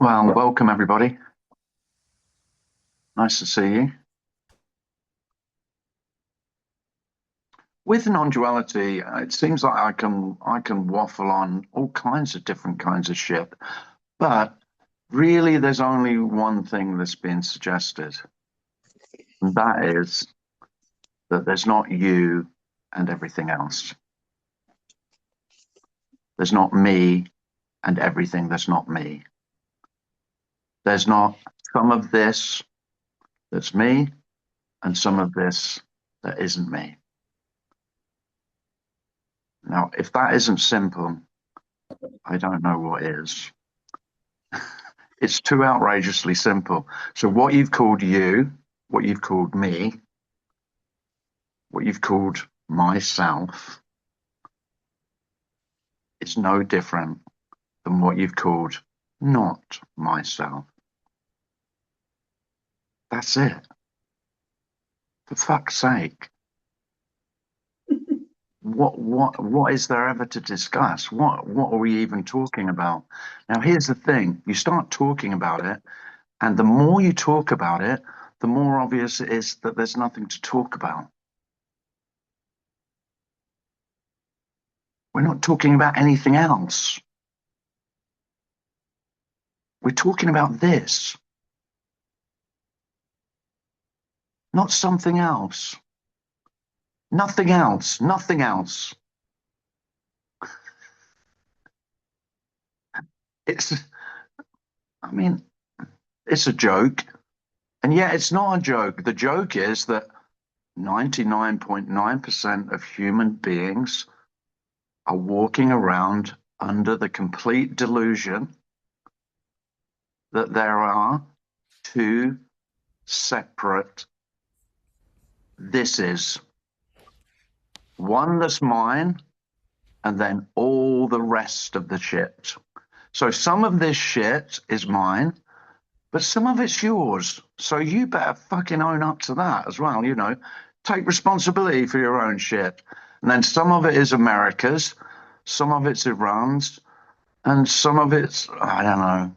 Well, welcome everybody. Nice to see you. With non-duality, it seems like I can waffle on all kinds of different kinds of shit, but really there's only one thing that's been suggested, and that is that there's not you and everything else. There's not me and everything that's not me. There's not some of this that's me and some of this that isn't me. Now, if that isn't simple, I don't know what is. It's too outrageously simple. So what you've called you, what you've called me, what you've called myself is no different than what you've called not myself. That's it. For fuck's sake. What is there ever to discuss? What are we even talking about? Now here's the thing. You start talking about it, and the more you talk about it, the more obvious it is that there's nothing to talk about. We're not talking about anything else. We're talking about this, not something else. Nothing else. Nothing else. It's, I mean, it's a joke. And yet it's not a joke. The joke is that 99.9% of human beings are walking around under the complete delusion that there are two separate thises. One that's mine, and then all the rest of the shit. So some of this shit is mine, but some of it's yours. So you better fucking own up to that as well, you know. Take responsibility for your own shit. And then some of it is America's, some of it's Iran's, and some of it's, I don't know,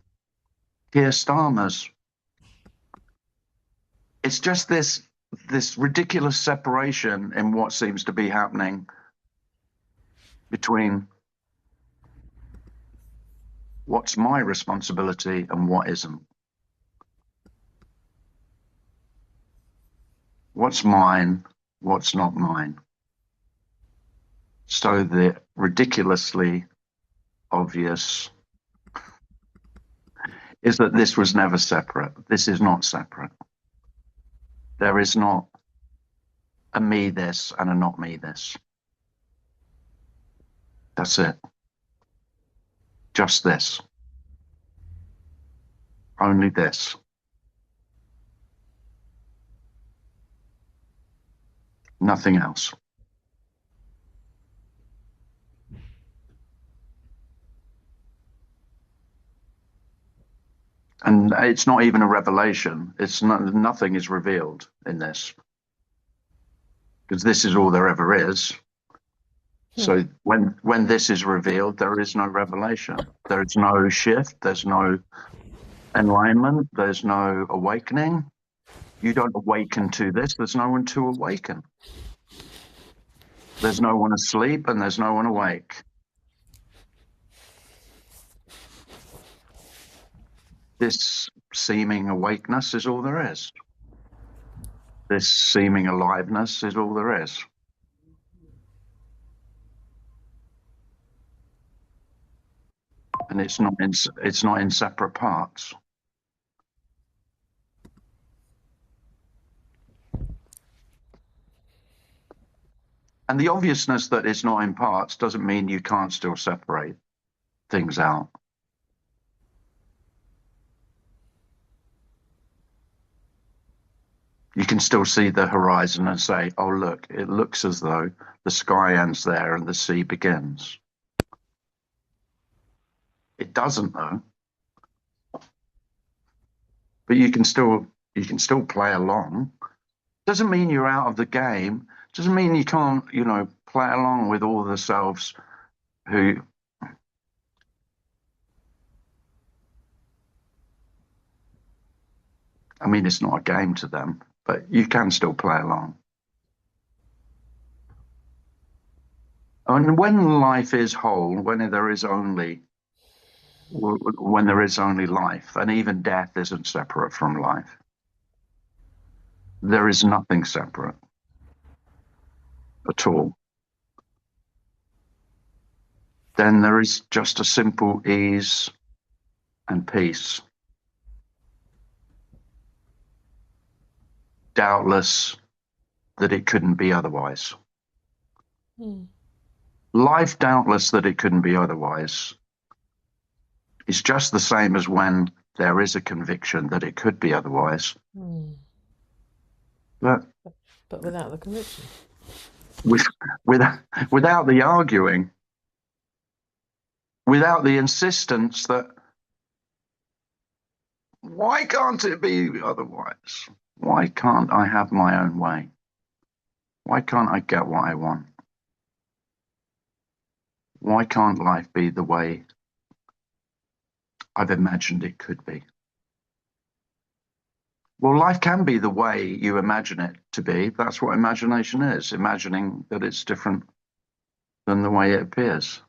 Keir Starmer's. It's just this ridiculous separation in what seems to be happening between what's my responsibility and what isn't. What's mine, what's not mine. So the ridiculously obvious is that this was never separate. This is not separate. There is not a me this and a not me this. That's it. Just this. Only this. Nothing else. And it's not even a revelation. It's not, nothing is revealed in this, because this is all there ever is. So when this is revealed, there is no revelation. There is no shift. There's no enlightenment. There's no awakening. You don't awaken to this. There's no one to awaken. There's no one asleep and there's no one awake. This seeming awakeness is all there is. This seeming aliveness is all there is. And it's not in separate parts. And the obviousness that it's not in parts doesn't mean you can't still separate things out. You can still see the horizon and say, oh, look, it looks as though the sky ends there and the sea begins. It doesn't, though. But you can still play along. Doesn't mean you're out of the game. Doesn't mean you can't, you know, play along with all the selves who I mean, it's not a game to them, but you can still play along. And when life is whole, when there is only life, and even death isn't separate from life, there is nothing separate at all. Then there is just a simple ease and peace. Doubtless that it couldn't be otherwise. Life, doubtless that it couldn't be otherwise, is just the same as when there is a conviction that it could be otherwise. But without the conviction. Without the arguing, without the insistence that why can't it be otherwise? Why can't I have my own way? Why can't I get what I want? Why can't life be the way I've imagined it could be? Well, life can be the way you imagine it to be. That's what imagination is, imagining that it's different than the way it appears.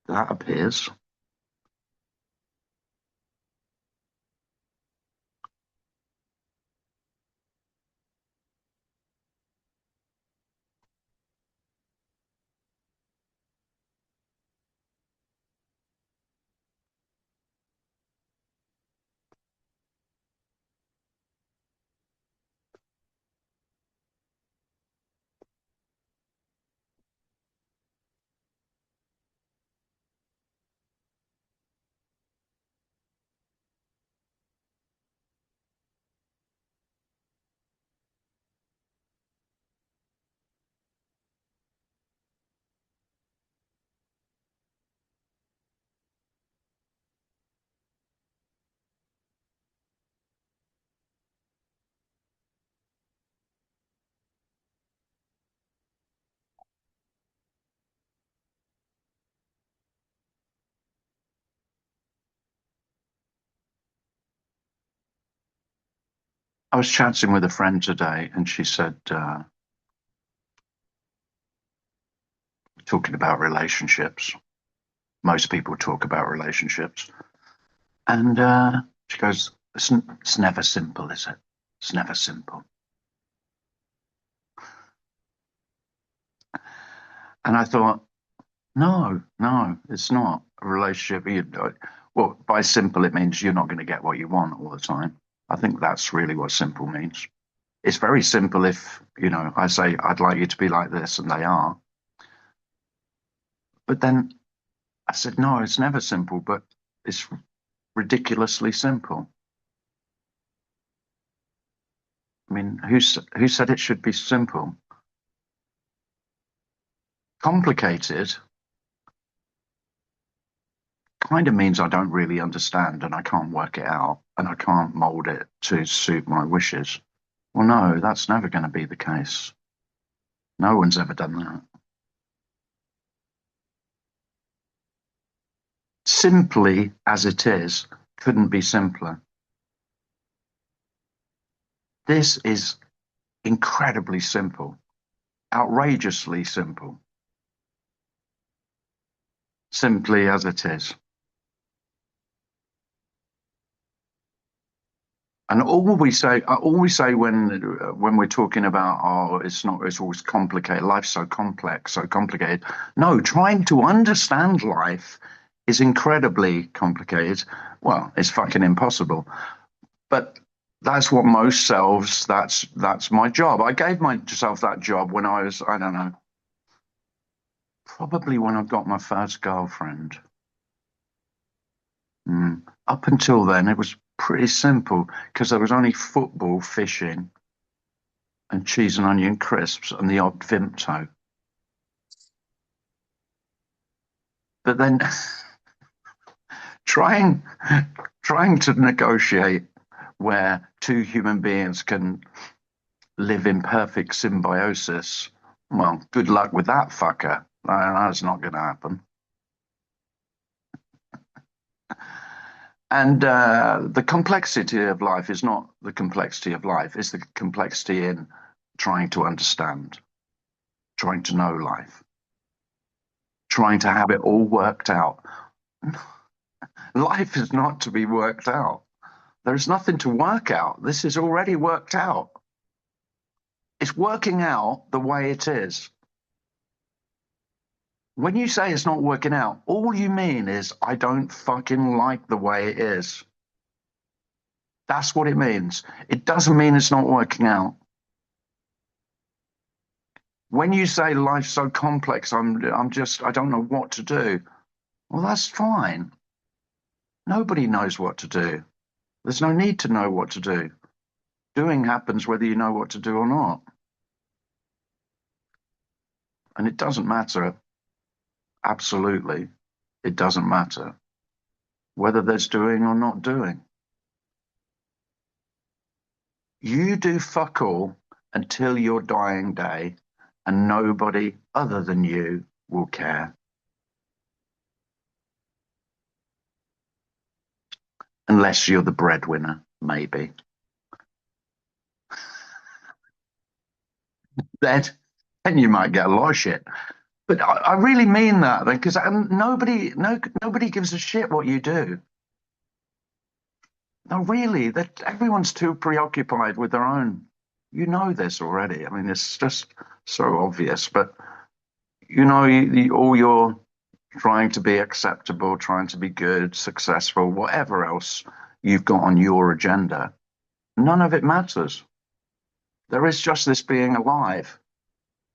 That appears. I was chatting with a friend today, and she said, talking about relationships. Most people talk about relationships. And she goes, it's never simple, is it? It's never simple. And I thought, no, it's not. A relationship, well, by simple, it means you're not going to get what you want all the time. I think that's really what simple means. It's very simple if, I say, I'd like you to be like this, and they are. But then I said, no, it's never simple, but it's ridiculously simple. I mean, who said it should be simple? Complicated kind of means I don't really understand and I can't work it out and I can't mold it to suit my wishes. Well, no, that's never going to be the case. No one's ever done that. Simply as it is couldn't be simpler. This is incredibly simple, outrageously simple. Simply as it is. And all we say when we're talking about, it's always complicated. Life's so complex, so complicated. No, trying to understand life is incredibly complicated. Well, it's fucking impossible. But that's what most selves. That's my job. I gave myself that job when I was, I don't know, probably when I got my first girlfriend. Up until then, it was pretty simple because there was only football, fishing, and cheese and onion crisps and the odd Vimto. But then trying to negotiate where two human beings can live in perfect symbiosis, well, good luck with that fucker. That's not going to happen. And the complexity of life is not the complexity of life, it's the complexity in trying to understand, trying to know life, trying to have it all worked out. Life is not to be worked out. There's nothing to work out. This is already worked out. It's working out the way it is. When you say it's not working out, all you mean is, I don't fucking like the way it is. That's what it means. It doesn't mean it's not working out. When you say life's so complex, I don't know what to do. Well, that's fine. Nobody knows what to do. There's no need to know what to do. Doing happens whether you know what to do or not. And it doesn't matter. Absolutely. It doesn't matter whether there's doing or not doing. You do fuck all until your dying day, and nobody other than you will care. Unless you're the breadwinner, maybe. Then you might get a lot of shit. But I really mean that, because nobody gives a shit what you do. No, really, that everyone's too preoccupied with their own. You know this already. I mean, it's just so obvious. But all you're trying to be acceptable, trying to be good, successful, whatever else you've got on your agenda, none of it matters. There is just this being alive.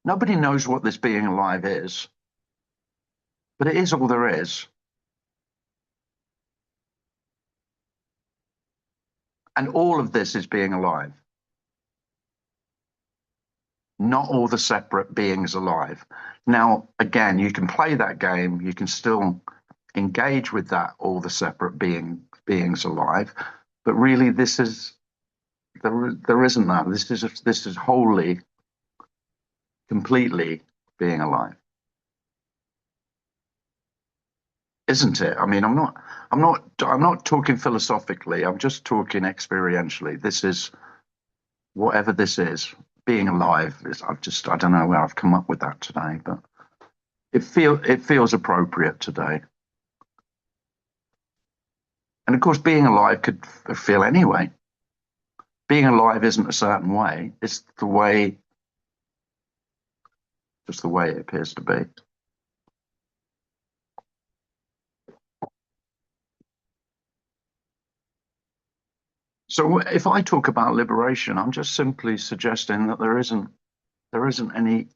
Nobody knows what this being alive is, but it is all there is. And all of this is being alive. Not all the separate beings alive. Now, again, you can play that game. You can still engage with that, all the separate beings alive. But really, there isn't that. This is wholly, completely being alive. Isn't it? I mean, I'm not talking philosophically. I'm just talking experientially. This is whatever this is. Being alive is. I don't know where I've come up with that today, but it feels appropriate today. And of course, being alive could feel anyway. Being alive isn't a certain way. It's just the way it appears to be. So if I talk about liberation, I'm just simply suggesting that there isn't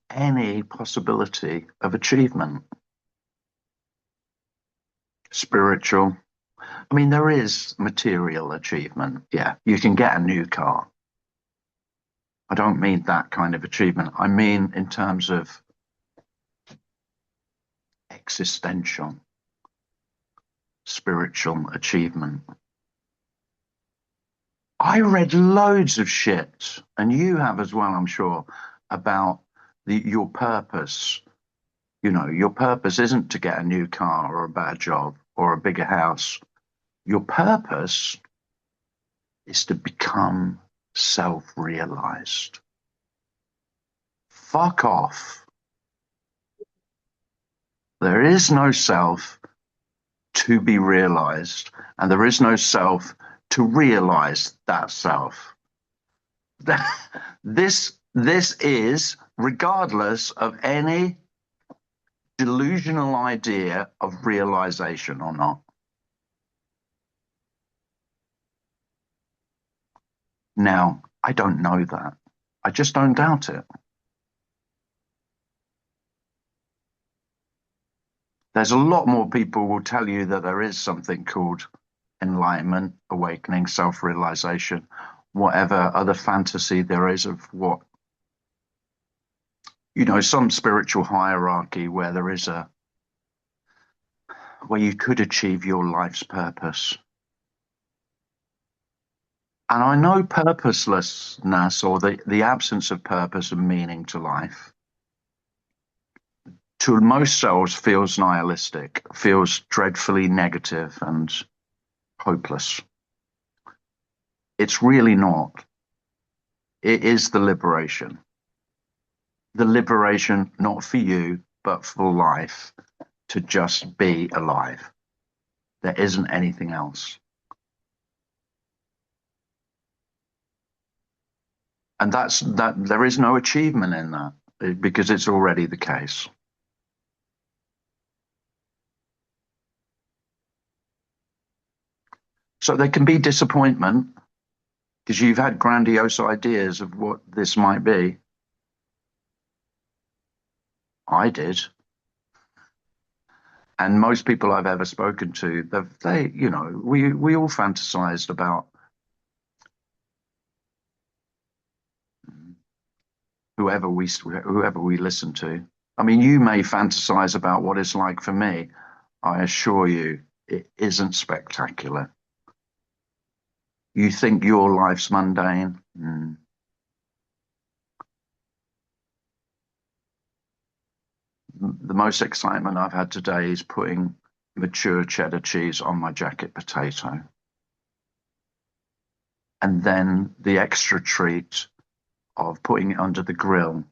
any possibility of achievement. Spiritual. I mean, there is material achievement. Yeah, you can get a new car. I don't mean that kind of achievement. I mean in terms of existential, spiritual achievement. I read loads of shit, and you have as well, I'm sure, about your purpose. You know, your purpose isn't to get a new car or a better job or a bigger house. Your purpose is to become self-realized. Fuck off. There is no self to be realized, and there is no self to realize that self. This is, regardless of any delusional idea of realization or not. Now, I don't know that. I just don't doubt it. There's a lot more people will tell you that there is something called enlightenment, awakening, self-realization, whatever other fantasy there is of what, some spiritual hierarchy where where you could achieve your life's purpose. And I know purposelessness, or the absence of purpose and meaning to life, to most souls feels nihilistic, feels dreadfully negative and hopeless. It's really not. It is the liberation. The liberation, not for you, but for life, to just be alive. There isn't anything else. And that there is no achievement in that because it's already the case. So there can be disappointment because you've had grandiose ideas of what this might be. I did. And most people I've ever spoken to, they, you know, we all fantasized about whoever we listen to. I mean, you may fantasize about what it's like for me. I assure you, it isn't spectacular. You think your life's mundane? The most excitement I've had today is putting mature cheddar cheese on my jacket potato. And then the extra treat of putting it under the grill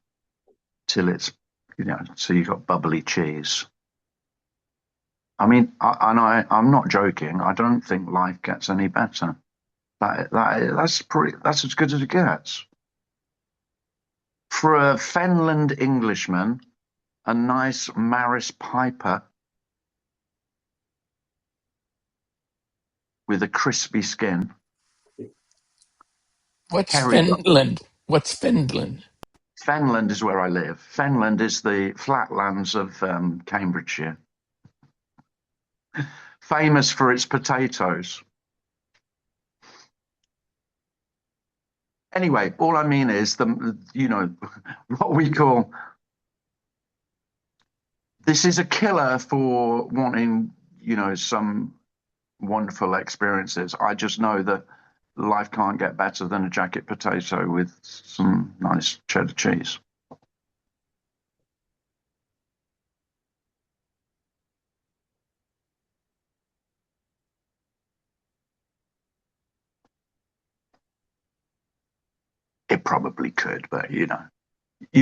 till it's, you know, so you've got bubbly cheese. I mean, I'm not joking. I don't think life gets any better. That's as good as it gets. For a Fenland Englishman, a nice Maris Piper with a crispy skin. What's Kerry, Finland? What's Finland? Fenland is where I live. Fenland is the flatlands of Cambridgeshire, famous for its potatoes. Anyway, all I mean is what we call this is a killer for wanting, some wonderful experiences. I just know that life can't get better than a jacket potato with some nice cheddar cheese. It probably could, but you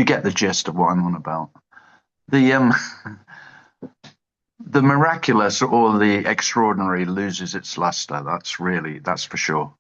get the gist of what I'm on about. The the miraculous or the extraordinary loses its luster. That's for sure.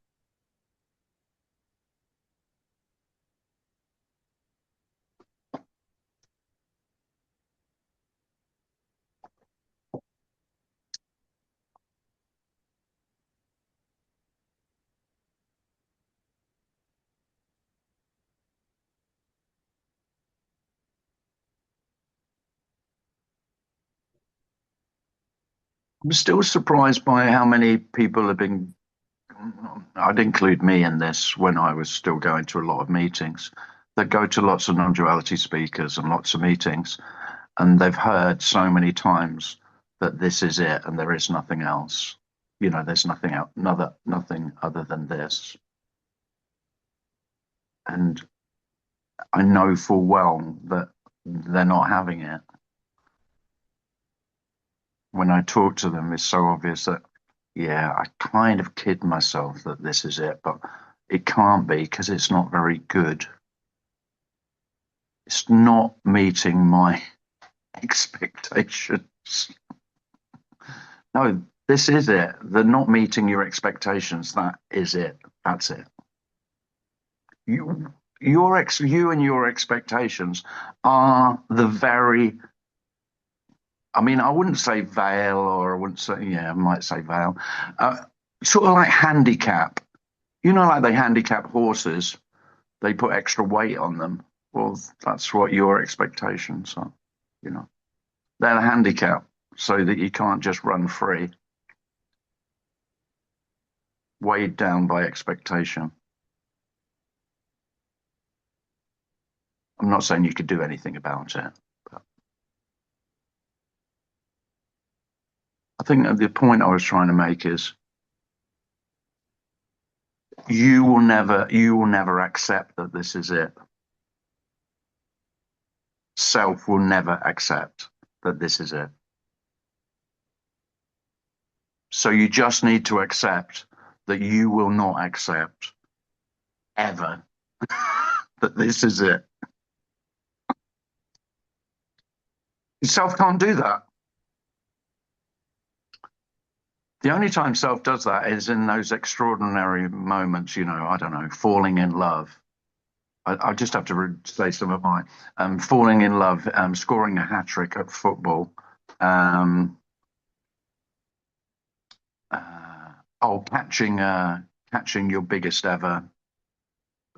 I'm still surprised by how many people have been. I'd include me in this when I was still going to a lot of meetings. That go to lots of non-duality speakers and lots of meetings, and they've heard so many times that this is it and there is nothing else. There's nothing other than this. And I know full well that they're not having it. When I talk to them, it's so obvious that, yeah, I kind of kid myself that this is it, but it can't be because it's not very good. It's not meeting my expectations. No, this is it. The not meeting your expectations, that is it. That's it. You and your expectations are the very, I mean, I wouldn't say veil, or I wouldn't say, yeah, I might say veil. Sort of like handicap. Like they handicap horses, they put extra weight on them. Well, that's what your expectations are. They're a handicap so that you can't just run free, weighed down by expectation. I'm not saying you could do anything about it, but I think the point I was trying to make is you will never accept that this is it. Self will never accept that this is it. So you just need to accept that you will not accept ever that this is it. Self can't do that. The only time self does that is in those extraordinary moments, you know, I don't know, falling in love. I just have to say some of mine. Falling in love, scoring a hat trick at football. Catching your biggest ever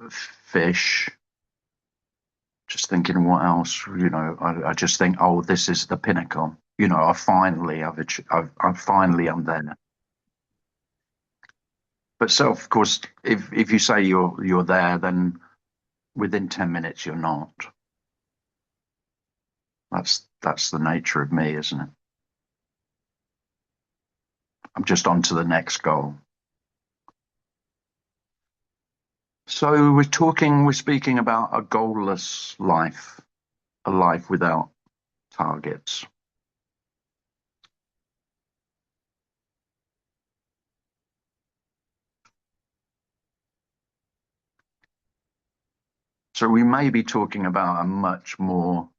fish. Just thinking, what else? You know, I just think, oh, this is the pinnacle. You know, I finally am there. But self, of course, if you say you're there, then within 10 minutes you're not. That's the nature of me, isn't it? I'm just on to the next goal. So we're speaking about a goalless life, a life without targets. So we may be talking about a much more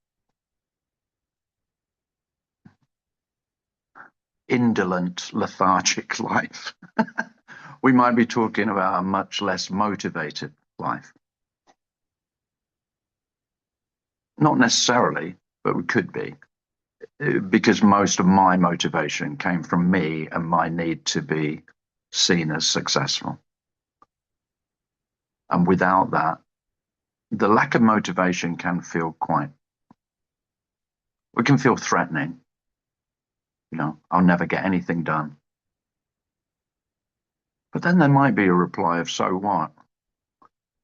indolent, lethargic life. We might be talking about a much less motivated life. Not necessarily, but we could be. Because most of my motivation came from me and my need to be seen as successful. And without that, the lack of motivation can feel threatening. You know, I'll never get anything done. But then there might be a reply of, so what?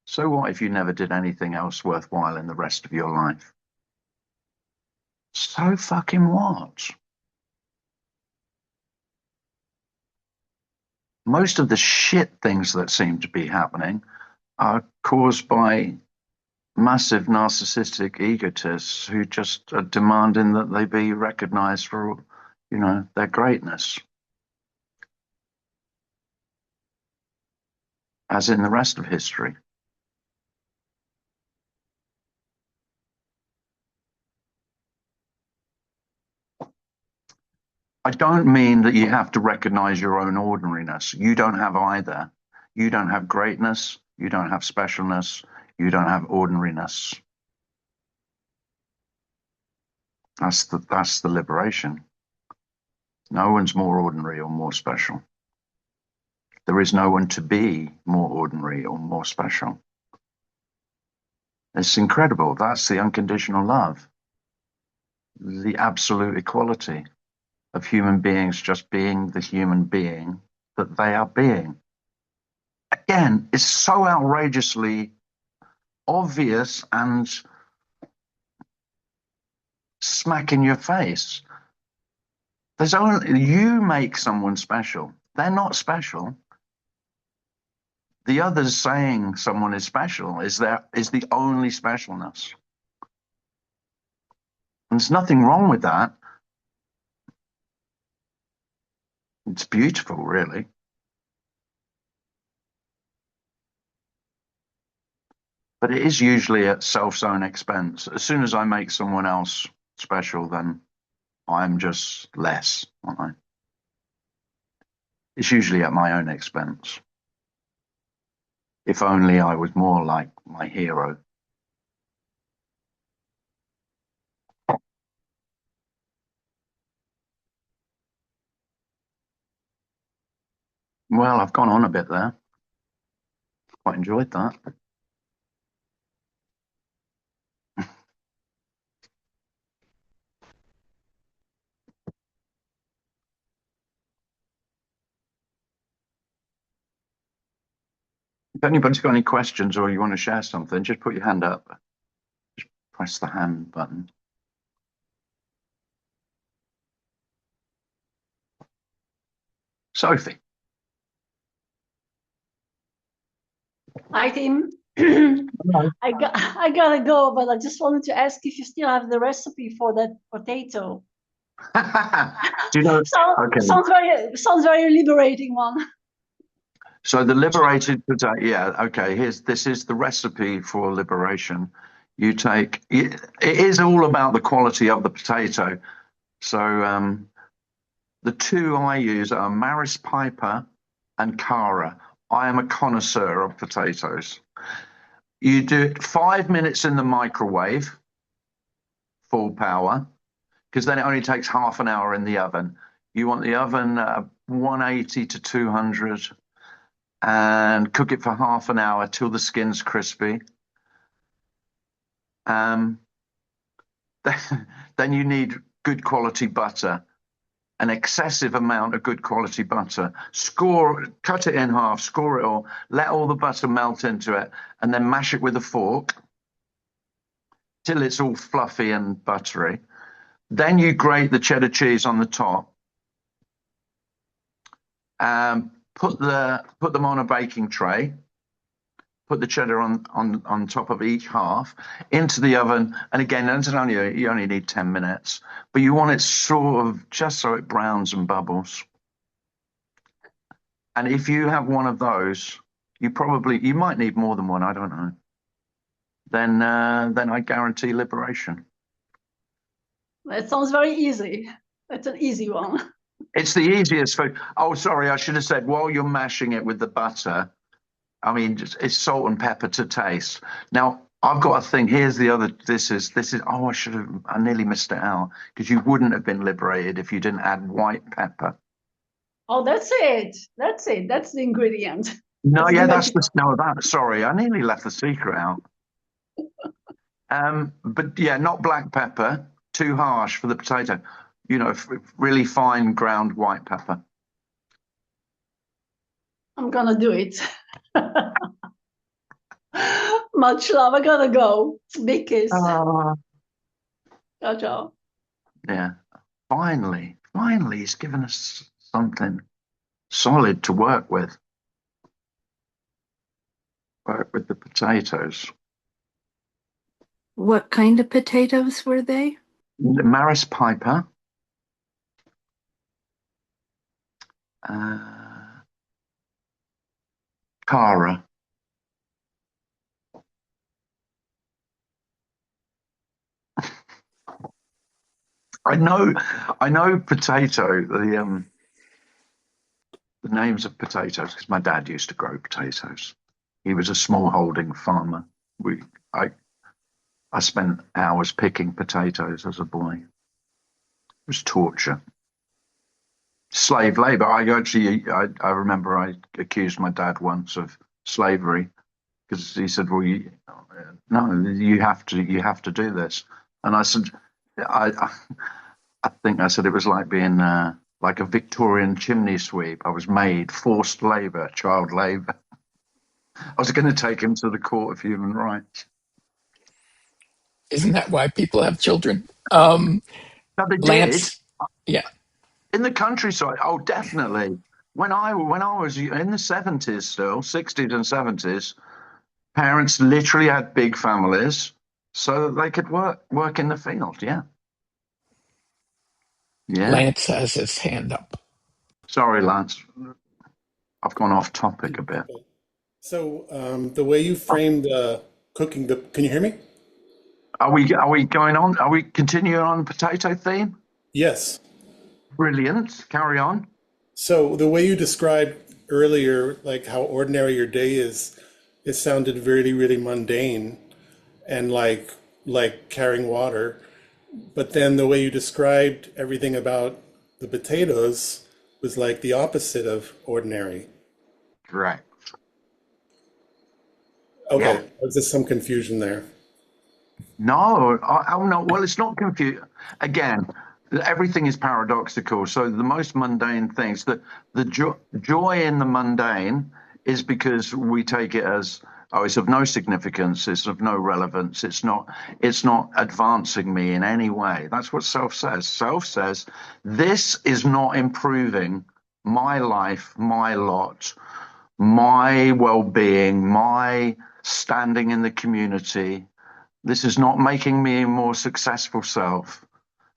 So what if you never did anything else worthwhile in the rest of your life? So fucking what? Most of the shit things that seem to be happening are caused by massive narcissistic egotists who just are demanding that they be recognized for, you know, their greatness. As in the rest of history. I don't mean that you have to recognize your own ordinariness. You don't have either. You don't have greatness. You don't have specialness. You don't have ordinariness. That's the liberation. No one's more ordinary or more special. There is no one to be more ordinary or more special. It's incredible. That's the unconditional love. The absolute equality of human beings just being the human being that they are being. Again, it's so outrageously obvious and smack in your face. There's only you make someone special. They're not special. The others saying someone is special is the only specialness. And there's nothing wrong with that. It's beautiful, really. But it is usually at self's own expense. As soon as I make someone else special, then I'm just less, aren't I? It's usually at my own expense. If only I was more like my hero. Well, I've gone on a bit there. Quite enjoyed that. If anybody's got any questions or you want to share something, just put your hand up. Just press the hand button. Sophie. Hi, Tim. I gotta go, but I just wanted to ask if you still have the recipe for that potato. Do you know? Okay. Sounds very liberating one. So the liberated potato, yeah, okay. This is the recipe for liberation. You take it is all about the quality of the potato. So the two I use are Maris Piper and Cara. I am a connoisseur of potatoes. You do it 5 minutes in the microwave, full power, because then it only takes half an hour in the oven. You want the oven 180 to 200 and cook it for half an hour till the skin's crispy. Then you need good quality butter, an excessive amount of good quality butter. Cut it in half, score it all, let all the butter melt into it, and then mash it with a fork till it's all fluffy and buttery. Then you grate the cheddar cheese on the top. Put them on a baking tray. Put the cheddar on top of each half into the oven. And again, you only need 10 minutes, but you want it sort of just so it browns and bubbles. And if you have one of those, you might need more than one. I don't know. Then I guarantee liberation. That sounds very easy. That's an easy one. It's the easiest food. Oh, sorry, I should have said while you're mashing it with the butter, I mean, it's salt and pepper to taste. Now, I've got a thing. Here's the other. This is. Oh, I nearly missed it out because you wouldn't have been liberated if you didn't add white pepper. Oh, that's it. That's it. That's the ingredient. No, sorry, I nearly left the secret out. But yeah, not black pepper. Too harsh for the potato. You know, really fine ground white pepper. I'm gonna do it. Much love. I gotta go. Big kiss. Ciao, ciao. Yeah. Finally, he's given us something solid to work with. Work with the potatoes. What kind of potatoes were they? Maris Piper. Cara. I know potato, the names of potatoes because my dad used to grow potatoes. He was a small holding farmer. I spent hours picking potatoes as a boy. It was torture. Slave labor. I remember I accused my dad once of slavery because he said, "Well, no, you have to do this." And I said, I think I said it was like being like a Victorian chimney sweep. I was made forced labor, child labor. I was going to take him to the Court of Human Rights. Isn't that why people have children? No, they Lance, did. yeah. In the countryside, oh, definitely. When I was in the 70s, still 60s and 70s, parents literally had big families so that they could work in the field. Yeah. Lance has his hand up. Sorry, Lance. I've gone off topic a bit. So the way you framed cooking can you hear me? Are we going on? Are we continuing on the potato theme? Yes. Brilliant. Carry on. So the way you described earlier, like how ordinary your day is, it sounded really, really mundane and like carrying water. But then the way you described everything about the potatoes was like the opposite of ordinary. Right. Okay. Yeah. Was there some confusion there? No, no. Well, it's not confusing. Again, everything is paradoxical. So the most mundane things, the joy in the mundane is because we take it as, oh, it's of no significance, it's of no relevance, it's not advancing me in any way. That's what self says. Self says, this is not improving my life, my lot, my well-being, my standing in the community. This is not making me a more successful self.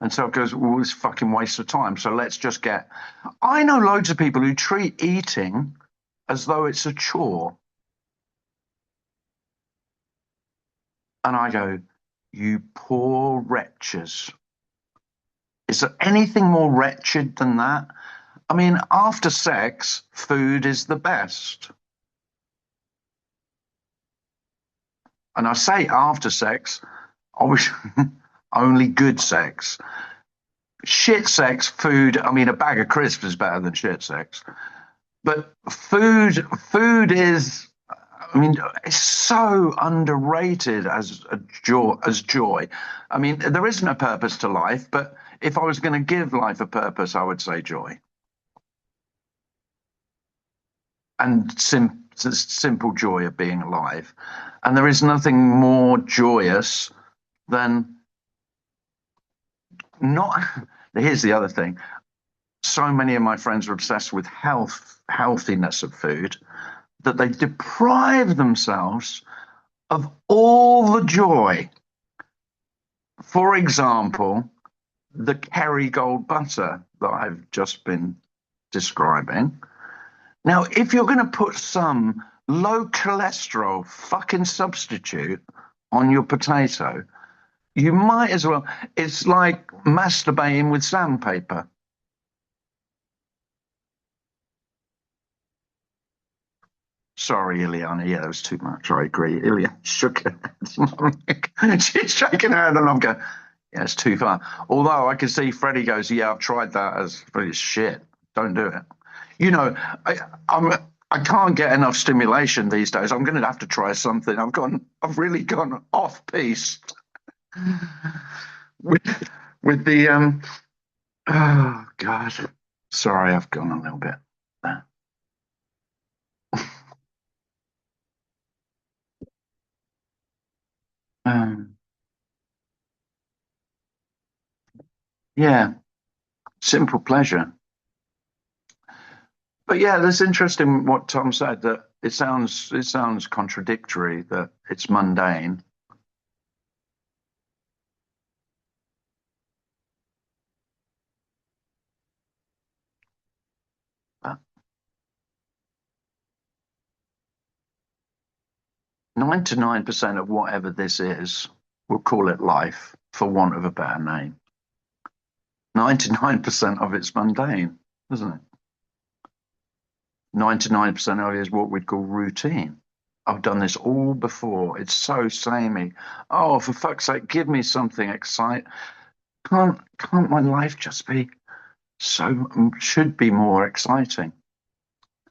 And so it goes, well, it's fucking waste of time. So let's just get. I know loads of people who treat eating as though it's a chore. And I go, you poor wretches. Is there anything more wretched than that? I mean, after sex, food is the best. And I say after sex, obviously, only good sex. Shit sex, food, I mean, a bag of crisps is better than shit sex. But food is, I mean, it's so underrated as joy. I mean, there isn't a purpose to life, but if I was going to give life a purpose, I would say joy. And simple joy of being alive. And there is nothing more joyous than not. Here's the other thing. So many of my friends are obsessed with healthiness of food that they deprive themselves of all the joy. For example, the Kerrygold butter that I've just been describing. Now, if you're going to put some low cholesterol fucking substitute on your potato, you might as well. It's like masturbating with sandpaper. Sorry, Ileana. Yeah, that was too much. I agree. Ileana shook her head. She's shaking her head, and I'm going, yeah, it's too far. Although I can see Freddie goes, yeah, I've tried that as shit. Don't do it. You know, I can't get enough stimulation these days. I'm going to have to try something. I've really gone off piste with the oh God. Sorry, I've gone a little bit there. Yeah, simple pleasure. But yeah, that's interesting what Tom said, that it sounds contradictory, that it's mundane. But 99% of whatever this is, we'll call it life for want of a better name. 99% of it's mundane, isn't it? 99% of it is what we'd call routine. I've done this all before. It's so samey. Oh, for fuck's sake, give me something exciting. Can't my life just be should be more exciting?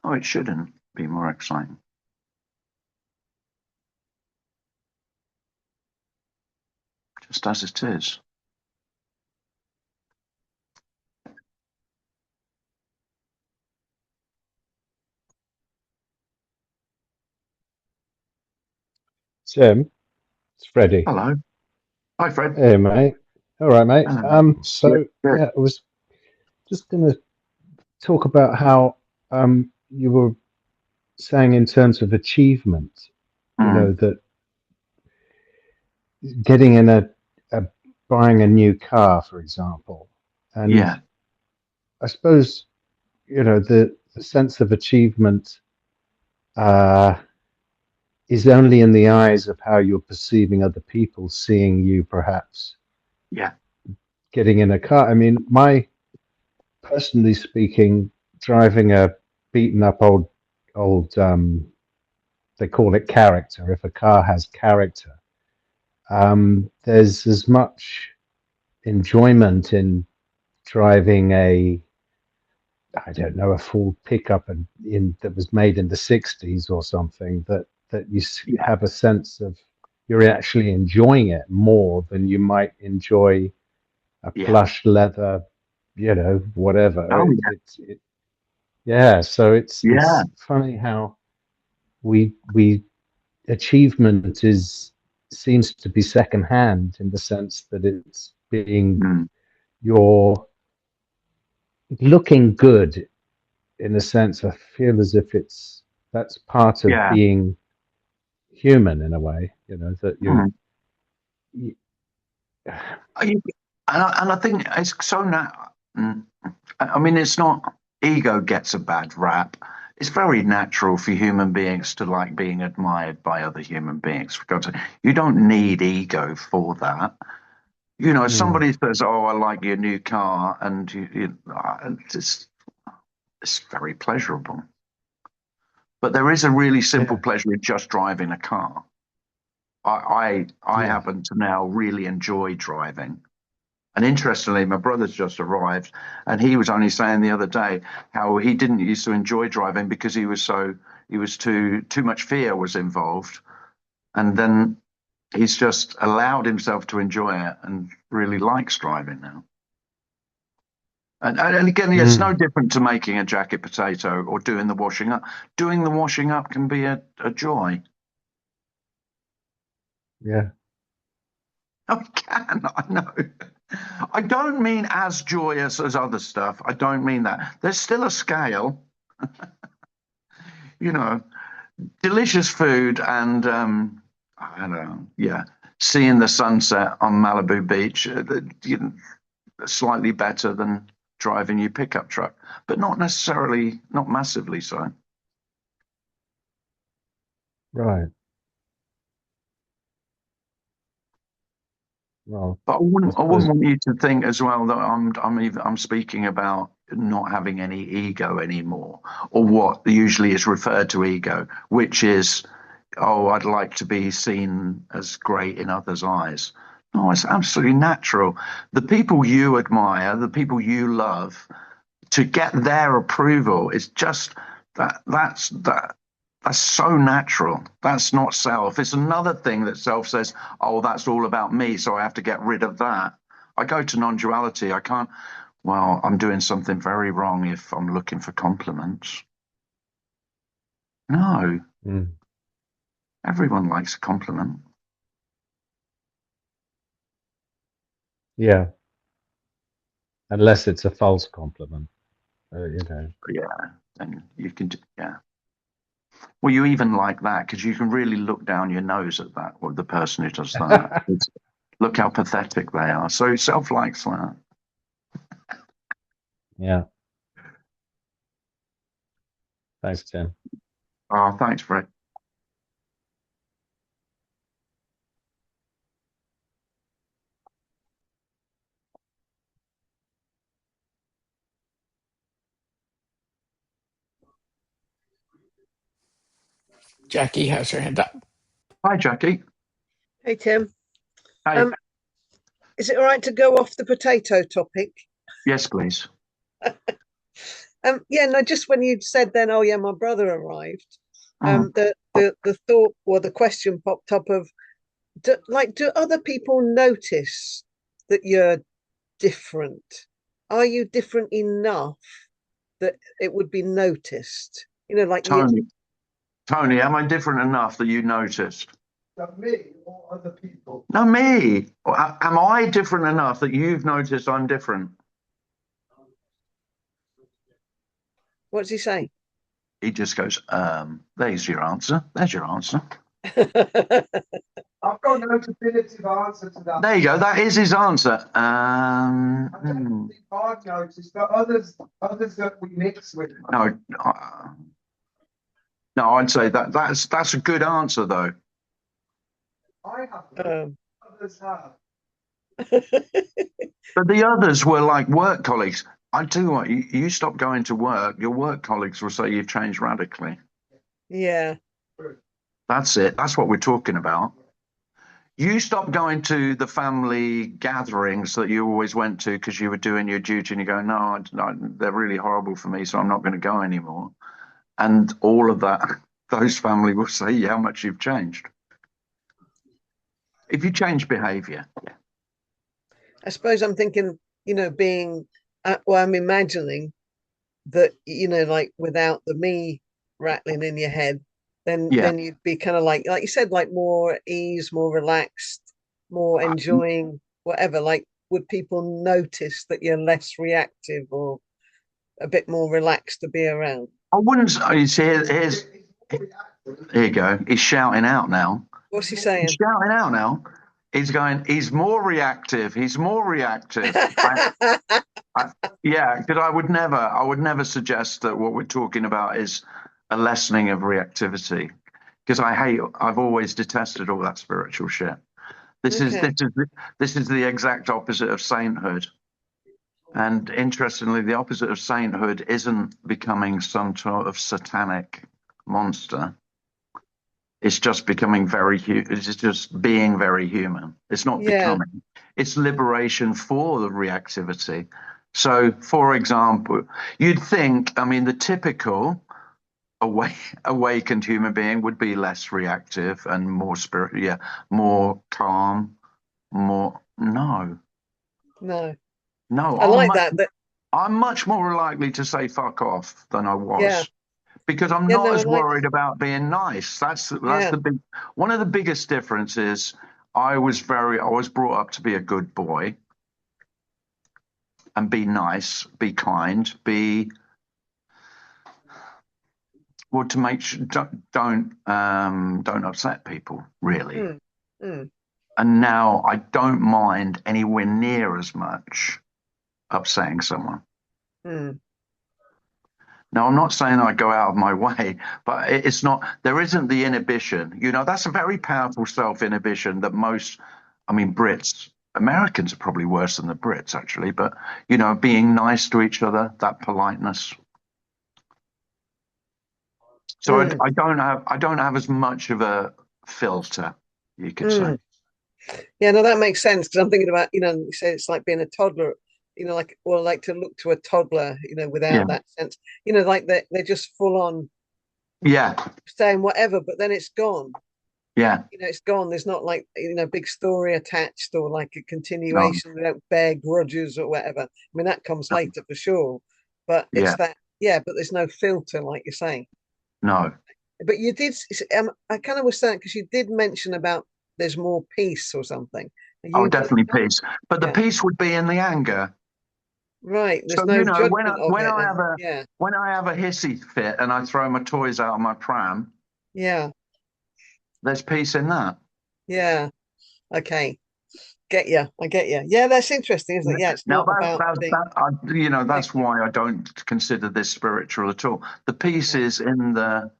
Oh, it shouldn't be more exciting. Just as it is. Tim, it's Freddie. Hello. Hi, Fred. Hey, mate. All right, mate. Hello. So Good. yeah, I was just going to talk about how you were saying in terms of achievement, you know, that getting in a buying a new car, for example, and Yeah. I suppose, you know, the sense of achievement is only in the eyes of how you're perceiving other people seeing you, perhaps. Yeah. Getting in a car. I mean, personally speaking, driving a beaten up old they call it character. If a car has character, there's as much enjoyment in driving I don't know, a full pickup that was made in the 60s or something, that you have a sense of you're actually enjoying it more than you might enjoy a plush leather, you know, whatever. Oh, yeah. So it's yeah. funny how we achievement seems to be secondhand in the sense that it's being you're looking good in a sense. I feel as if that's part of being human in a way, you know, that you And I think it's so I mean, it's not, ego gets a bad rap. It's very natural for human beings to like being admired by other human beings. For God's sake, you don't need ego for that. You know, if Mm. somebody says, "Oh, I like your new car," and it's very pleasurable. But there is a really simple Yeah. pleasure in just driving a car. I Yeah. happen to now really enjoy driving. And interestingly, my brother's just arrived, and he was only saying the other day how he didn't used to enjoy driving because he was too much fear was involved, and then he's just allowed himself to enjoy it and really likes driving now. And again, it's no Mm. different to making a jacket potato or doing the washing up. Doing the washing up can be a joy. Yeah. I can, I know. I don't mean as joyous as other stuff. I don't mean that. There's still a scale, you know, delicious food and I don't know, yeah, seeing the sunset on Malibu Beach, slightly better than driving your pickup truck, but not necessarily, not massively so. Right. Well, But I I wouldn't suppose. want you to think as well that I'm speaking about not having any ego anymore, or what usually is referred to ego, which is, oh, I'd like to be seen as great in others' eyes. No, it's absolutely natural. The people you admire, the people you love, to get their approval is just that's so natural. That's not self. It's another thing that self says, oh, that's all about me, so I have to get rid of that. I go to non-duality. I can't, well, I'm doing something very wrong if I'm looking for compliments. No, Mm. everyone likes a compliment. Yeah. Unless it's a false compliment, you know. Yeah, and you can, yeah. Well, you even like that because you can really look down your nose at that, or the person who does that. Look how pathetic they are. So self likes that. Yeah. Thanks, Tim. Oh, thanks, Fred. Jackie has her hand up. Hi, Jackie. Hey, Tim. Hey. Is it all right to go off the potato topic? Yes, please. Yeah, no, just when you said then, oh yeah, my brother arrived. Oh, The thought or the question popped up of, do other people notice that you're different? Are you different enough that it would be noticed? You know, like you. Tony, am I different enough that you noticed? That me or other people? No, me. Am I different enough that you've noticed I'm different? What's he saying? He just goes, there's your answer. There's your answer. I've got no definitive answer to that. There you go. That is his answer. I don't think I've noticed, but others that we mix with. No, no, I'd say that's a good answer though. I haven't. Others have. But the others were like work colleagues. I tell you what, you stop going to work, your work colleagues will say you've changed radically. Yeah. That's it. That's what we're talking about. You stop going to the family gatherings that you always went to because you were doing your duty and you go, no, they're really horrible for me, so I'm not going to go anymore. And all of that, those family will say how much you've changed. If you change behavior. I suppose I'm thinking, being, well, I'm imagining that, like without the me rattling in your head, then you'd be kind of like you said, like more at ease, more relaxed, more enjoying whatever. Like, would people notice that you're less reactive or a bit more relaxed to be around? I wouldn't say, here you go. He's shouting out now. What's he saying? He's shouting out now. He's going, he's more reactive. He's more reactive. Yeah, because I would never suggest that what we're talking about is a lessening of reactivity. Because I've always detested all that spiritual shit. This is the exact opposite of sainthood. And interestingly, the opposite of sainthood isn't becoming some sort of satanic monster. It's just becoming it's just being very human. It's not becoming. It's liberation for the reactivity. So, for example, you'd think, I mean, the typical awakened human being would be less reactive and more more calm, more, no. I like that. I'm much more likely to say fuck off than I was. Because I'm not as worried about being nice. That's the big one of the biggest differences. I was brought up to be a good boy and be nice, be kind, to make sure don't upset people, really. And now I don't mind anywhere near as much upsetting someone. Now, I'm not saying I go out of my way, but it's not, there isn't the inhibition. You know, that's a very powerful self-inhibition that Americans are probably worse than the Brits, actually, but, you know, being nice to each other, that politeness. So I don't have as much of a filter, you could say. Yeah, no, that makes sense, because I'm thinking about, you know, you say it's like being a toddler, you know, like to look to a toddler, you know, without that sense, you know, like they're just full on, saying whatever, but then it's gone. You know, it's gone. There's not like, you know, big story attached or like a continuation. They don't bear grudges or whatever. I mean, that comes later for sure, but it's but there's no filter, like you're saying. No. But you did. I kind of was saying, because you did mention about there's more peace or something. Definitely peace. But the peace would be in the anger. Right. There's so, no you know, judgment when I have a hissy fit and I throw my toys out of my pram, there's peace in that. Yeah. Okay. Get you. I get you. Yeah, that's interesting, isn't it? Yeah, it's not about you know, that's why I don't consider this spiritual at all. The peace is the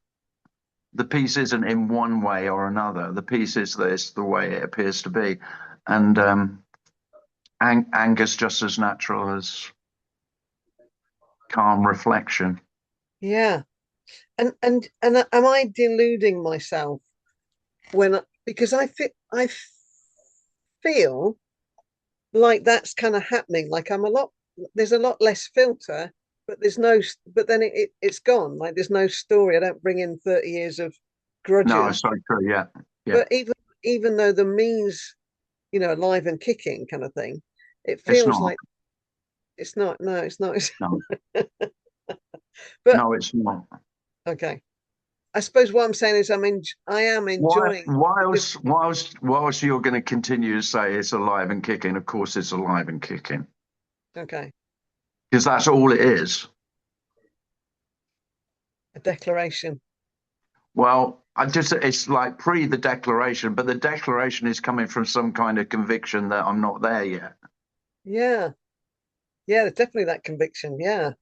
peace isn't in one way or another. The peace is that it's the way it appears to be, and anger's just as natural as calm reflection. Yeah, and am I deluding myself because I feel like that's kind of happening. Like there's a lot less filter, but then it's gone. Like there's no story. I don't bring in 30 years of grudges. No, it's so true. Yeah. But even though the me's, you know, alive and kicking kind of thing, it feels like it's not. No, it's not. No. But no, it's not. Okay. I suppose what I'm saying is I am enjoying. Whilst you're going to continue to say it's alive and kicking, of course it's alive and kicking. Okay. Because that's all it is. A declaration. Well, it's like pre the declaration, but the declaration is coming from some kind of conviction that I'm not there yet. Yeah. Yeah, there's definitely that conviction. Yeah.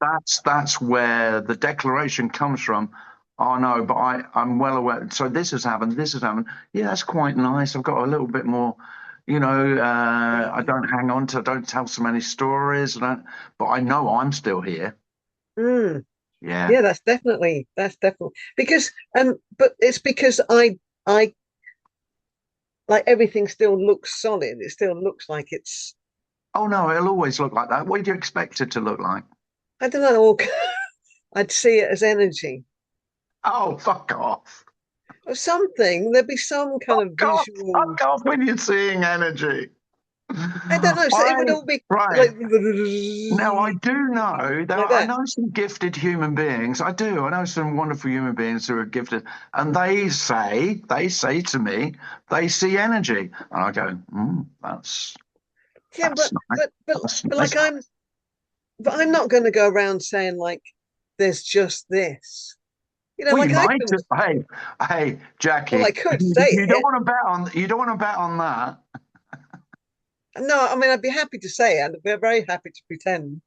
That's where the declaration comes from. Oh no, but I'm well aware. So this has happened. Yeah, that's quite nice. I've got a little bit more, you know, I don't hang on to, I don't tell so many stories. But I know I'm still here. Yeah. That's definitely because, but it's because I like everything still looks solid. It still looks like it's. Oh no, it'll always look like that. What do you expect it to look like? I don't know. I'd see it as energy. Oh, fuck off. Or something. There'd be some kind of visual. Fuck off when you're seeing energy. I don't know. So it would all be right. Now, I do know I know some gifted human beings. I do. I know some wonderful human beings who are gifted, and they say to me, they see energy, and I go, that's. Yeah, that's but nice. like I'm not going to go around saying like there's just this. You know, well, like you might. Hey, Jackie. Well, I could say you don't want to bet on. You don't want to bet on that. No, I mean, I'd be happy to say it. I'd be very happy to pretend.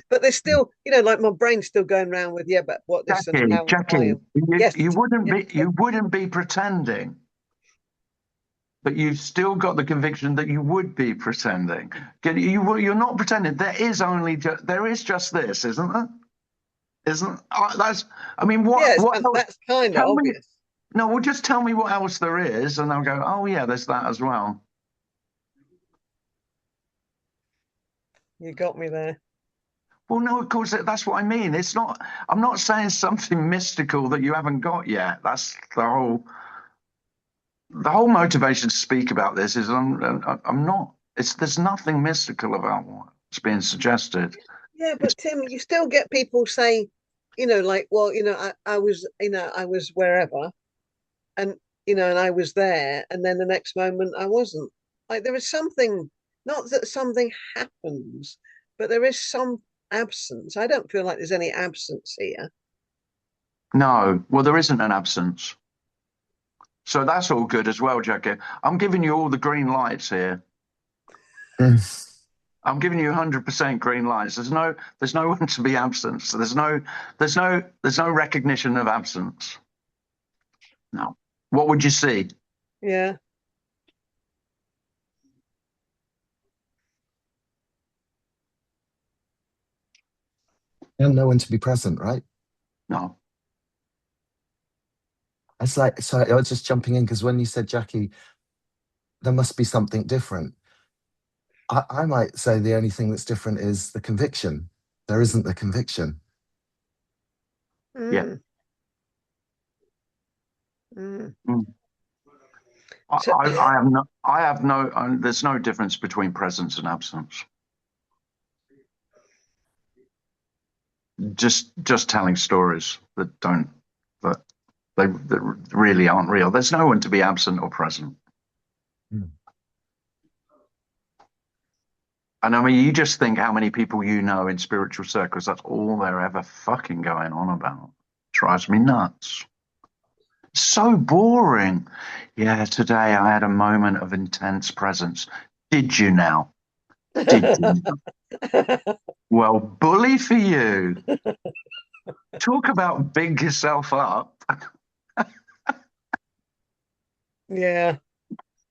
But there's still, like my brain's still going around with, yeah, but what this and how and why. Jackie, Yes. you wouldn't be pretending, but you've still got the conviction that you would be pretending. You're not pretending. There is just this, isn't there? Isn't that's? I mean, Yes, what and else? that's kind of Tell me. obvious. No, well, just tell me what else there is, and I'll go, oh yeah, there's that as well. You got me there. Well, no, of course, that's what I mean. It's not. I'm not saying something mystical that you haven't got yet. That's the whole motivation to speak about this is I'm not. There's nothing mystical about what's being suggested. Yeah, but Tim, you still get people say, like, well, I was, I was wherever, and and I was there, and then the next moment I wasn't. Like there is something, not that something happens, but there is some absence. I don't feel like there's any absence here. No, well, there isn't an absence. So that's all good as well, Jackie. I'm giving you all the green lights here. I'm giving you 100% green lights. There's no one to be absence. There's no recognition of absence. No. What would you see? Yeah. And no one to be present, right? No. It's like, sorry, I was just jumping in because when you said, Jackie, there must be something different. I might say the only thing that's different is the conviction. There isn't the conviction. Yeah. I have no. There's no difference between presence and absence. Just telling stories that really aren't real. There's no one to be absent or present. And I mean, you just think how many people you know in spiritual circles, that's all they're ever fucking going on about. Drives me nuts. So boring. Yeah, today I had a moment of intense presence. Did you now? Did you now? Well, bully for you. Talk about big yourself up. Yeah.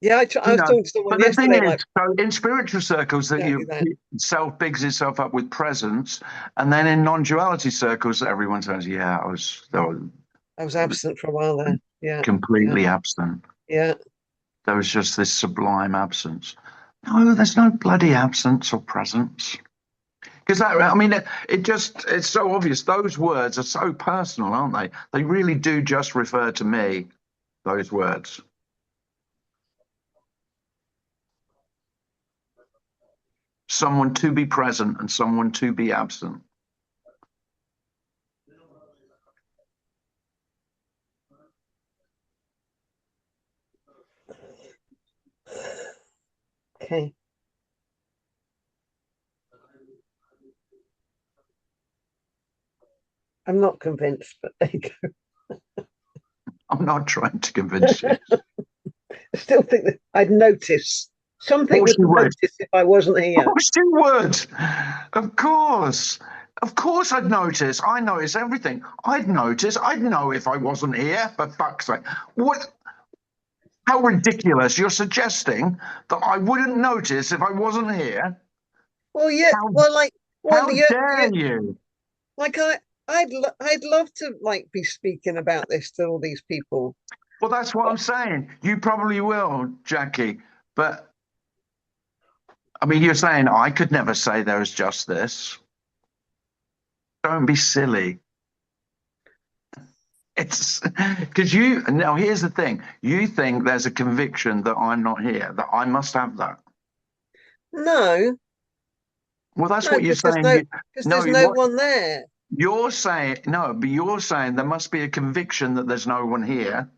Yeah, I was talking to someone but yesterday. The thing is, so in spiritual circles, self bigs itself up with presence, and then in non-duality circles, everyone says, "Yeah, I was absent for a while there. Yeah, completely absent. Yeah, there was just this sublime absence. No, there's no bloody absence or presence." Because it's so obvious. Those words are so personal, aren't they? They really do just refer to me. Those words. Someone to be present and someone to be absent. Okay. I'm not convinced, but there you go. I'm not trying to convince you. I still think that I'd notice. Something would notice if I wasn't here. Of course you would. Of course. Of course I'd notice. I notice everything. I'd notice. I'd know if I wasn't here, for fuck's sake. What? How ridiculous. You're suggesting that I wouldn't notice if I wasn't here? Well, yeah. How dare you? Like, I'd love to, like, be speaking about this to all these people. Well, that's what I'm saying. You probably will, Jackie. But I mean, you're saying I could never say there is just this. Don't be silly. It's because now here's the thing. You think there's a conviction that I'm not here, that I must have that. No. Well, that's what you're saying. Because there's no one there. You're saying, no, but you're saying there must be a conviction that there's no one here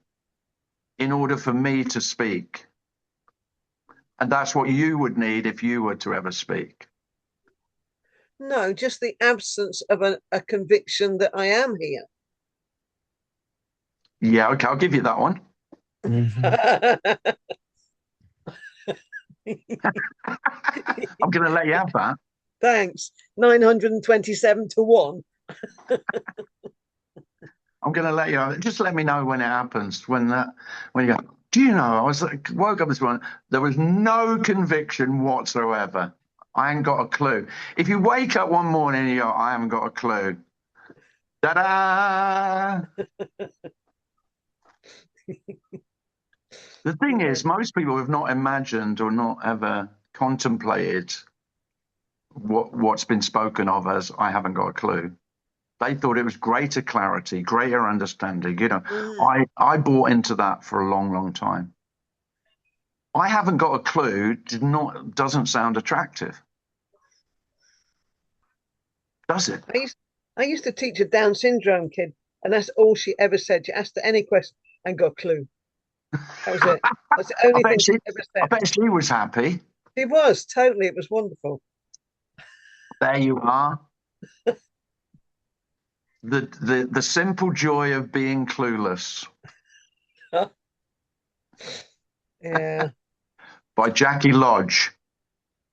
in order for me to speak. And that's what you would need if you were to ever speak. No, just the absence of a conviction that I am here. Yeah, okay, I'll give you that one. I'm going to let you have that. Thanks. 927 to 1. I'm going to let you have it. Just let me know when it happens. When you go, do you know, I was like, woke up this morning, there was no conviction whatsoever. I ain't got a clue. If you wake up one morning and you go, I haven't got a clue. Ta-da! The thing is, most people have not imagined or not ever contemplated what's been spoken of as I haven't got a clue. They thought it was greater clarity, greater understanding. You know, I bought into that for a long, long time. I haven't got a clue doesn't sound attractive. Does it? I used to teach a Down syndrome kid, and that's all she ever said. She asked her any question and got a clue. That was it. That's the only thing she ever said. I bet she was happy. She was, totally. It was wonderful. There you are. The simple joy of being clueless. Yeah. By Jackie Lodge.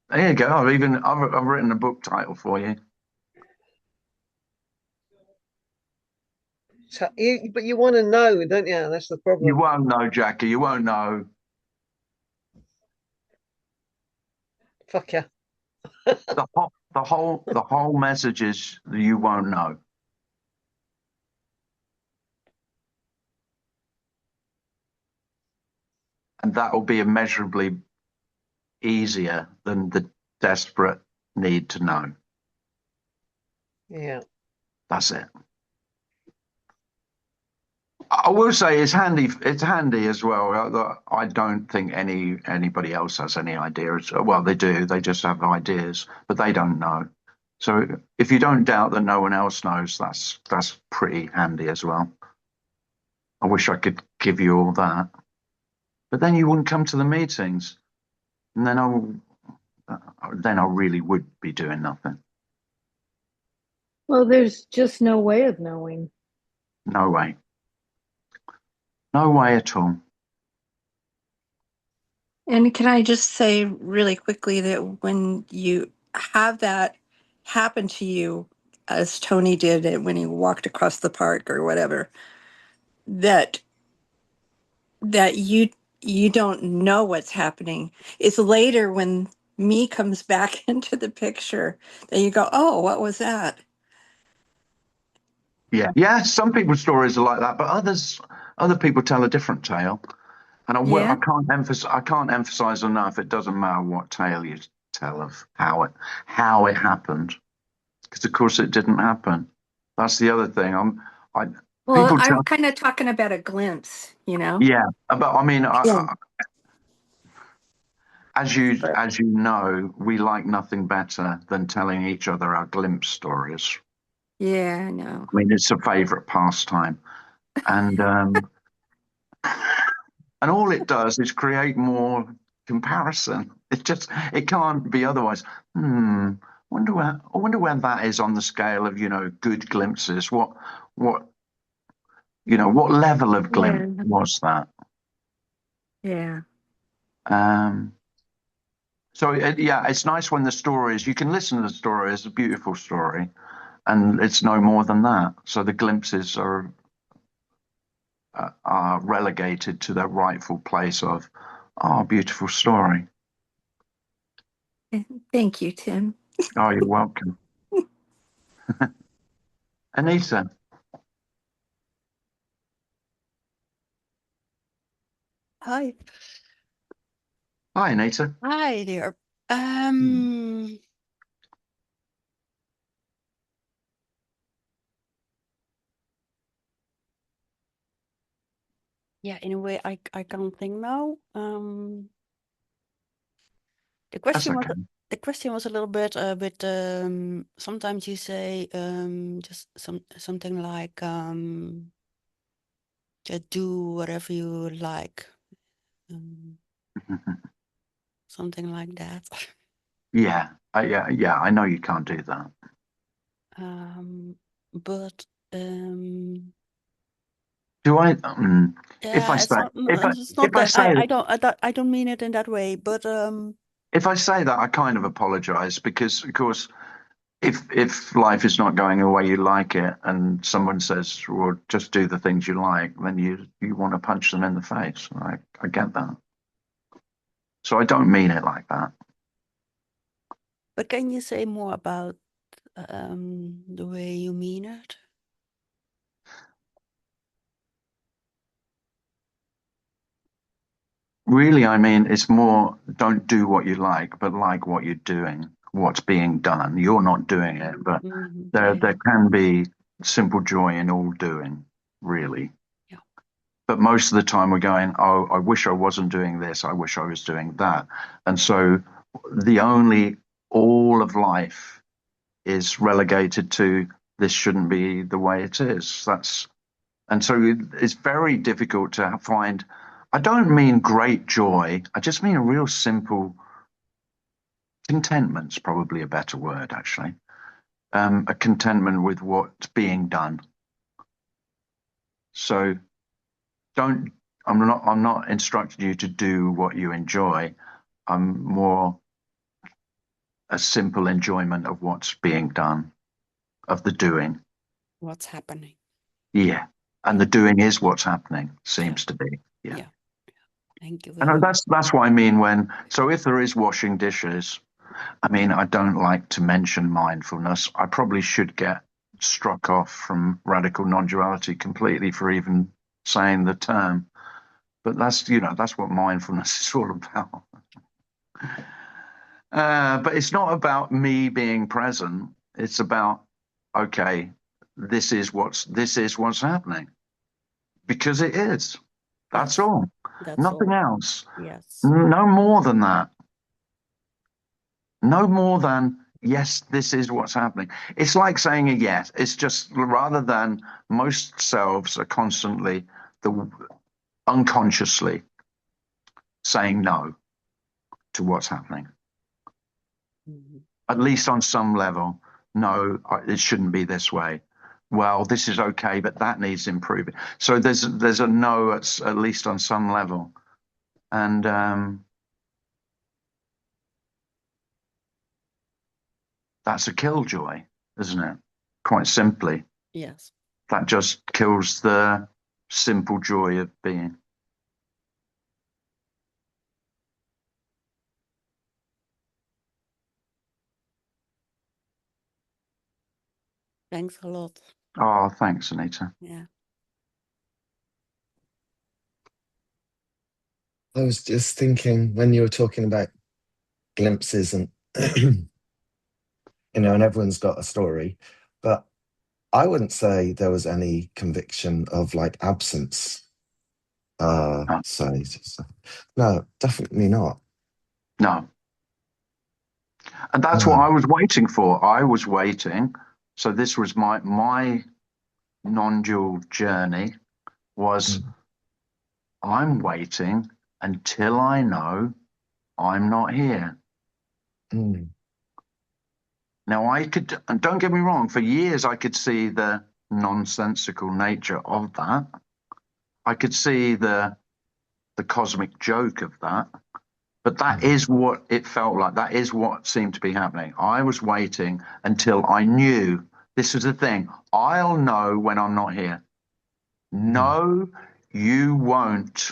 There you go. I've written a book title for you. So but you want to know, don't you? That's the problem. You won't know, Jackie. You won't know. Fuck yeah. The whole message is you won't know. And that will be immeasurably easier than the desperate need to know. Yeah. That's it. I will say it's handy as well. I don't think anybody else has any ideas. Well, they do. They just have ideas, but they don't know. So if you don't doubt that no one else knows, that's pretty handy as well. I wish I could give you all that, but then you wouldn't come to the meetings, and then I really would be doing nothing. Well, there's just no way of knowing. No way. No way at all. And can I just say really quickly that when you have that happen to you, as Tony did it when he walked across the park or whatever, that you don't know what's happening. It's later when me comes back into the picture that you go, oh, what was that? Yeah. Some people's stories are like that, but other people tell a different tale. And I can't emphasize enough. It doesn't matter what tale you tell of how it happened, because of course it didn't happen. That's the other thing. I'm kind of talking about a glimpse, you know. Yeah, but I mean, as you know, we like nothing better than telling each other our glimpse stories. Yeah, I know. I mean, it's a favorite pastime, and and all it does is create more comparison. It can't be otherwise. I wonder where that is on the scale of, good glimpses. What level of glimpse was that? Yeah. So it's nice when the stories, you can listen to the story as a beautiful story, and it's no more than that. So the glimpses are relegated to their rightful place of, beautiful story. Thank you, Tim. Oh, you're welcome. Anita. Hi. Hi, Anita. Hi there. Yeah, in a way, I can't think now. The question was a little bit sometimes you say just something like just do whatever you like. Something like that. Yeah, I know you can't do that. But do I? Yeah, if I say, it's not that I don't mean it in that way. But If I say that, I kind of apologize because, of course, if life is not going the way you like it, and someone says, "Well, just do the things you like," then you want to punch them in the face. I get that. So I don't mean it like that. But can you say more about the way you mean it? Really, I mean, it's more don't do what you like, but like what you're doing, what's being done. You're not doing it, but there can be simple joy in all doing, really. Yeah. But most of the time we're going, oh, I wish I wasn't doing this. I wish I was doing that. And so all of life is relegated to this shouldn't be the way it is. And so it's very difficult to find. I don't mean great joy. I just mean a real simple contentment's probably a better word, actually. A contentment with what's being done. So I'm not instructing you to do what you enjoy. I'm more a simple enjoyment of what's being done, of the doing. What's happening? Yeah. And the doing is what's happening, seems to be. Yeah. Thank you. And that's what I mean so if there is washing dishes, I mean, I don't like to mention mindfulness. I probably should get struck off from radical non-duality completely for even saying the term. But that's what mindfulness is all about. But it's not about me being present. It's about, okay, this is what's happening. Because it is. That's all. Nothing else. Yes. No more than that. No more than, yes, this is what's happening. It's like saying a yes. It's just rather than most selves are constantly unconsciously saying no to what's happening. Mm-hmm. At least on some level, no, it shouldn't be this way. Well, this is okay, but that needs improving. So there's a no at least on some level. And that's a killjoy, isn't it? Quite simply. Yes. That just kills the simple joy of being. Thanks a lot. Oh, thanks, Anita. Yeah. I was just thinking when you were talking about glimpses and, and everyone's got a story, but I wouldn't say there was any conviction of like absence. No, definitely not. No. And that's what I was waiting for. I was waiting. So this was my non-dual journey was I'm waiting until I know I'm not here. Now and don't get me wrong, for years I could see the nonsensical nature of that. I could see the cosmic joke of that. But that is what it felt like. That is what seemed to be happening. I was waiting until I knew this was the thing. I'll know when I'm not here. No, you won't.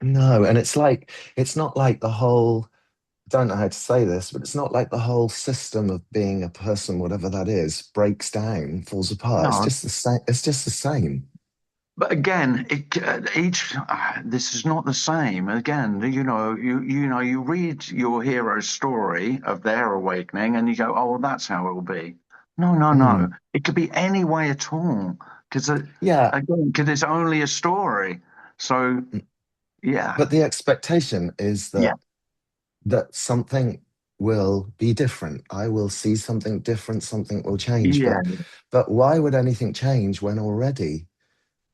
No, and it's not like the whole, I don't know how to say this, but it's not like the whole system of being a person, whatever that is, breaks down, falls apart. No. It's just the same. It's just the same. But again, this is not the same. Again, you read your hero's story of their awakening, and you go, "Oh, well, that's how it will be." No. It could be any way at all, because it's only a story. So, yeah. But the expectation is that something will be different. I will see something different. Something will change. Yeah. But why would anything change when already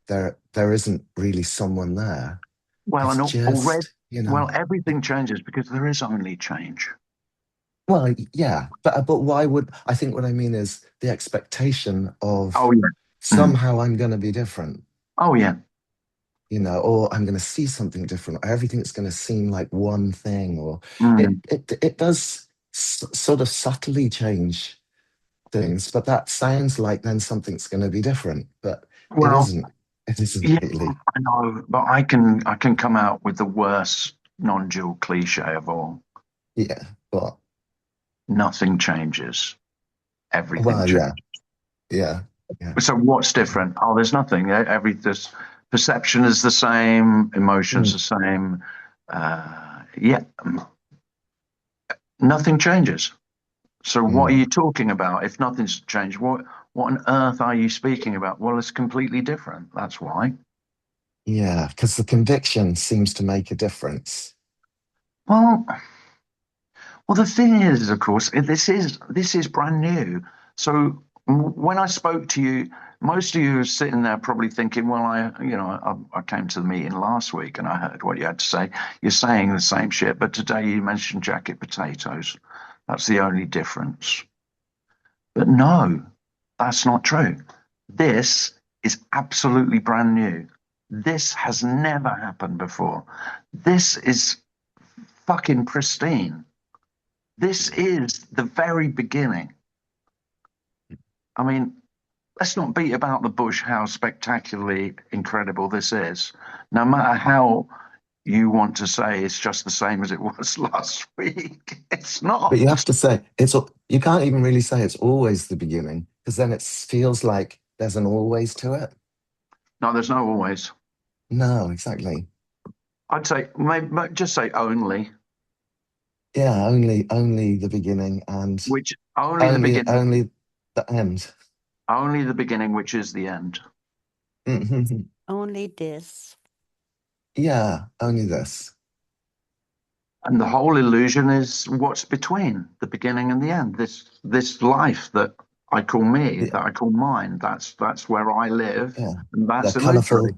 there isn't really someone there? Well, it's just, well, everything changes because there is only change. Well, yeah, but why would I think what I mean is the expectation of somehow I'm going to be different. Oh yeah. or I'm going to see something different, or everything's going to seem like one thing, or Mm. it does sort of subtly change things, but that sounds like then something's going to be different, but it Well, isn't. It isn't yeah, really. I know, but I can come out with the worst non-dual cliche of all. Yeah, but Nothing changes. Everything well, changes. yeah. So what's different? Oh, there's nothing. This perception is the same, emotions the same. Yeah, nothing changes. So what are you talking about? If nothing's changed, what on earth are you speaking about? Well, it's completely different. That's why. Yeah, because the conviction seems to make a difference. Well, the thing is, of course, this is brand new. So when I spoke to you, most of you are sitting there probably thinking, well, I came to the meeting last week and I heard what you had to say. You're saying the same shit, but today you mentioned jacket potatoes. That's the only difference. But no, that's not true. This is absolutely brand new. This has never happened before. This is fucking pristine. This is the very beginning. I mean, let's not beat about the bush how spectacularly incredible this is. No matter how you want to say it's just the same as it was last week, it's not. But you have to say you can't even really say it's always the beginning, because then it feels like there's an always to it. No, there's no always. No, exactly. I'd say maybe just say only. Yeah, only the beginning, and Which only the beginning. only the end. Only the beginning, which is the end. Only this. Yeah, only this. And the whole illusion is what's between the beginning and the end. This life that I call me, that I call mine. That's where I live, and that's the illusory.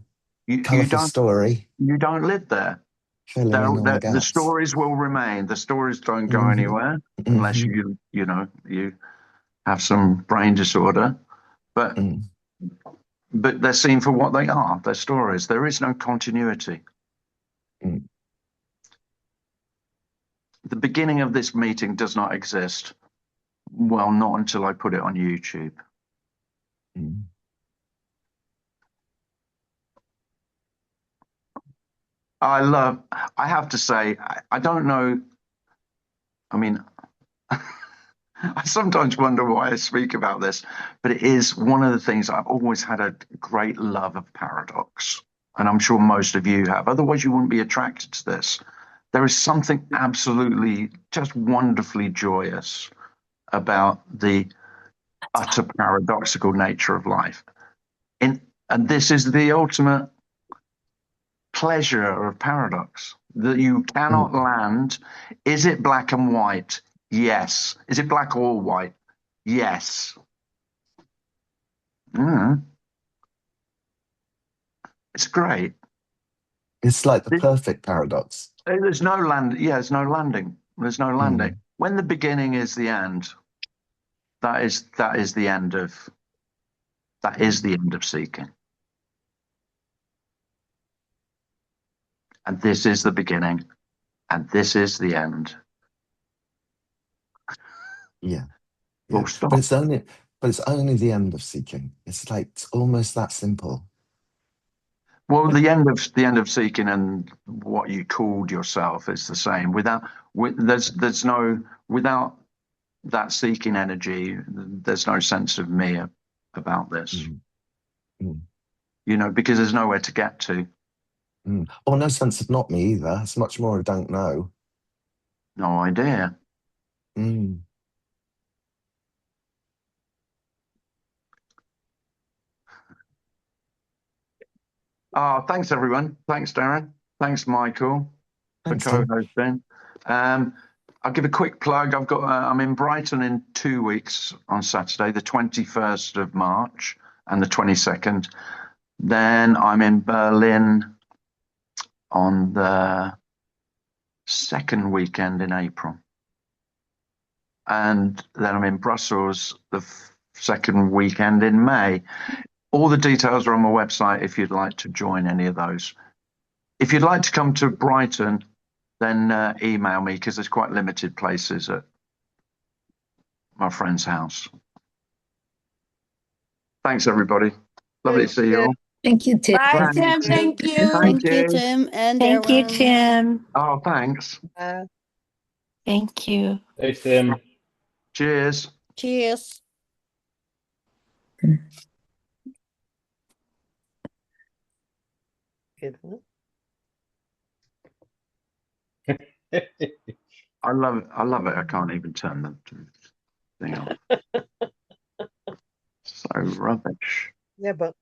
colourful story. You don't live there. Filling in all the The gaps. stories will remain. The stories don't go anywhere unless you have some brain disorder. But they're seen for what they are. They're stories. There is no continuity. The beginning of this meeting does not exist. Well, not until I put it on YouTube. I have to say, I don't know. I mean, I sometimes wonder why I speak about this, but it is one of the things I've always had a great love of paradox. And I'm sure most of you have. Otherwise, you wouldn't be attracted to this. There is something absolutely just wonderfully joyous about the utter paradoxical nature of life. And this is the ultimate pleasure of paradox, that you cannot land. Is it black and white? Yes. Is it black or white? Yes. It's great. It's like the perfect paradox. There's no land. Yeah, there's no landing. There's no landing. When the beginning is the end, that is the end of seeking. And this is the beginning, and this is the end. Yeah. But it's only the end of seeking. It's like it's almost that simple. Well, the end of seeking and what you called yourself is the same. Without that seeking energy, there's no sense of me about this. Because there's nowhere to get to. Or no sense of not me either. It's much more I don't know. No idea. Oh, thanks everyone. Thanks, Darren. Thanks, Michael, for co-hosting. I'll give a quick plug. I'm in Brighton in 2 weeks on Saturday, the 21st of March and the 22nd. Then I'm in Berlin on the second weekend in April. And then I'm in Brussels the second weekend in May. all the details are on my website if you'd like to join any of those. If you'd like to come to Brighton, then email me, because there's quite limited places at my friend's house. Thanks, everybody. Lovely to see you all. Thank you, Tim. Bye, Thanks. Tim. Thank you. Thank Thank you, you. Tim and Thank you, Darren. Tim. Oh, thanks. Thank you. Thanks, Tim. Cheers. Cheers. I love it. I love it. I can't even turn the thing on. So rubbish. Yeah, but.